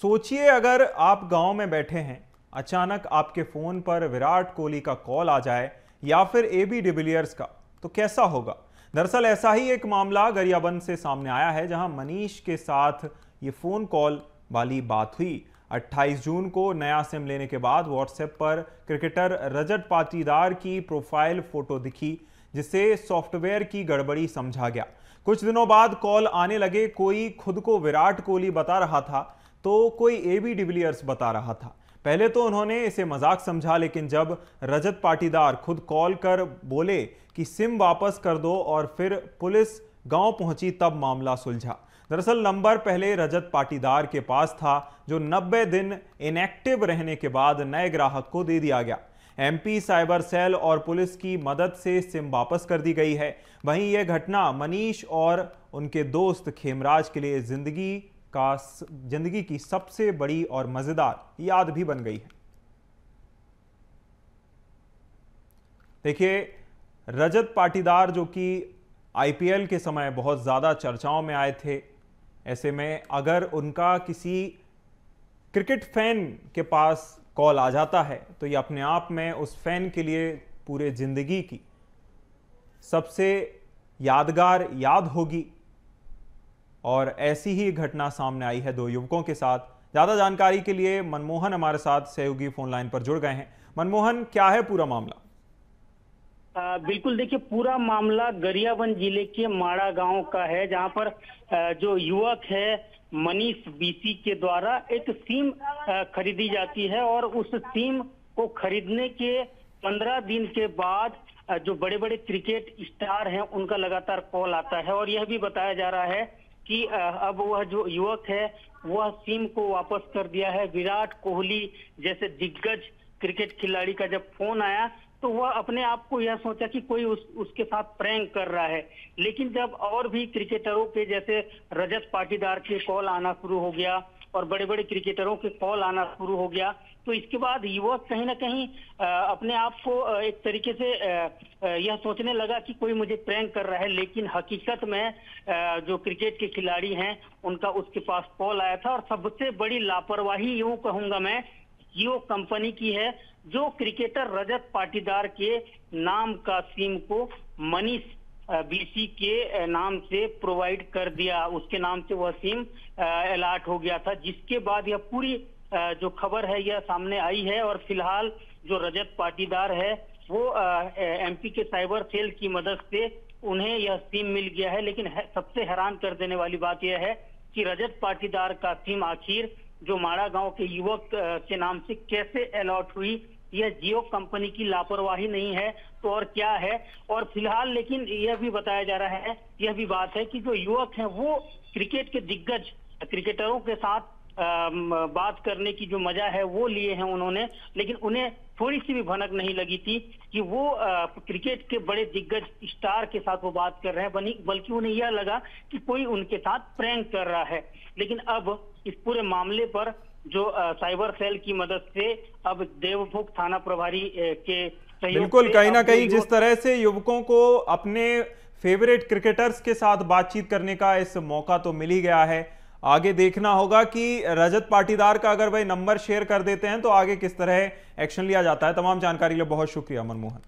सोचिए अगर आप गांव में बैठे हैं, अचानक आपके फोन पर विराट कोहली का कॉल आ जाए या फिर एबी डिविलियर्स का, तो कैसा होगा। दरअसल ऐसा ही एक मामला गरियाबंद से सामने आया है, जहां मनीष के साथ ये फोन कॉल वाली बात हुई। 28 जून को नया सिम लेने के बाद व्हाट्सएप पर क्रिकेटर रजत पाटीदार की प्रोफाइल फोटो दिखी, जिसे सॉफ्टवेयर की गड़बड़ी समझा गया। कुछ दिनों बाद कॉल आने लगे, कोई खुद को विराट कोहली बता रहा था तो कोई एबी डिविलियर्स बता रहा था। पहले तो उन्होंने इसे मजाक समझा, लेकिन जब रजत पाटीदार खुद कॉल कर बोले कि सिम वापस कर दो और फिर पुलिस गांव पहुंची, तब मामला सुलझा। दरअसल नंबर पहले रजत पाटीदार के पास था, जो 90 दिन इनएक्टिव रहने के बाद नए ग्राहक को दे दिया गया। एमपी साइबर सेल और पुलिस की मदद से सिम वापस कर दी गई है। वहीं यह घटना मनीष और उनके दोस्त खेमराज के लिए जिंदगी की सबसे बड़ी और मजेदार याद भी बन गई है। देखिए, रजत पाटीदार जो कि आईपीएल के समय बहुत ज्यादा चर्चाओं में आए थे, ऐसे में अगर उनका किसी क्रिकेट फैन के पास कॉल आ जाता है तो ये अपने आप में उस फैन के लिए पूरे जिंदगी की सबसे यादगार याद होगी। और ऐसी ही घटना सामने आई है दो युवकों के साथ। ज्यादा जानकारी के लिए मनमोहन हमारे साथ सहयोगी फोन लाइन पर जुड़ गए हैं। मनमोहन, क्या है पूरा मामला? बिल्कुल, देखिए, पूरा मामला गरियाबंद जिले के माड़ा गांव का है, जहां पर जो युवक है मनीष बीसी के द्वारा एक सिम खरीदी जाती है और उस सिम को खरीदने के 15 दिन के बाद जो बड़े बड़े क्रिकेट स्टार हैं उनका लगातार कॉल आता है और यह भी बताया जा रहा है कि अब वह जो युवक है वह सिम को वापस कर दिया है। विराट कोहली जैसे दिग्गज क्रिकेट खिलाड़ी का जब फोन आया तो वह अपने आप को यह सोचा कि कोई उसके साथ प्रैंक कर रहा है, लेकिन जब और भी क्रिकेटरों के जैसे रजत पाटीदार के कॉल आना शुरू हो गया और बड़े बड़े क्रिकेटरों के कॉल आना शुरू हो गया, तो इसके बाद युवक कहीं ना कहीं अपने आप को एक तरीके से यह सोचने लगा कि कोई मुझे प्रैंक कर रहा है। लेकिन हकीकत में जो क्रिकेट के खिलाड़ी हैं उनका उसके पास कॉल आया था और सबसे बड़ी लापरवाही यूं कहूंगा मैं जियो कंपनी की है, जो क्रिकेटर रजत पाटीदार के नाम का सिम को मनीष बीसी के नाम से प्रोवाइड कर दिया। उसके नाम से वह सिम अलॉट हो गया था, जिसके बाद यह पूरी जो खबर है यह सामने आई है। और फिलहाल जो रजत पाटीदार है वो एमपी के साइबर सेल की मदद से उन्हें यह सिम मिल गया है। लेकिन सबसे हैरान कर देने वाली बात यह है कि रजत पाटीदार का सिम आखिर जो माड़ा गांव के युवक के नाम से कैसे अलॉट हुई, यह जियो कंपनी की लापरवाही नहीं है तो और क्या है। और फिलहाल लेकिन यह भी बताया जा रहा है, यह भी बात है कि जो युवक हैं वो क्रिकेट के दिग्गज क्रिकेटरों के साथ बात करने की जो मजा है वो लिए हैं उन्होंने, लेकिन उन्हें थोड़ी सी भी भनक नहीं लगी थी कि वो क्रिकेट के बड़े दिग्गज स्टार के साथ वो बात कर रहे हैं, बल्कि उन्हें यह लगा कि कोई उनके साथ प्रैंक कर रहा है। लेकिन अब इस पूरे मामले पर जो साइबर सेल की मदद से अब देवभोग थाना प्रभारी के सहयोग बिल्कुल, कहीं ना कहीं जिस तरह से युवकों को अपने फेवरेट क्रिकेटर्स के साथ बातचीत करने का इस मौका तो मिल ही गया है। आगे देखना होगा कि रजत पाटीदार का अगर भाई नंबर शेयर कर देते हैं तो आगे किस तरह एक्शन लिया जाता है। तमाम जानकारी के लिए बहुत शुक्रिया मनमोहन।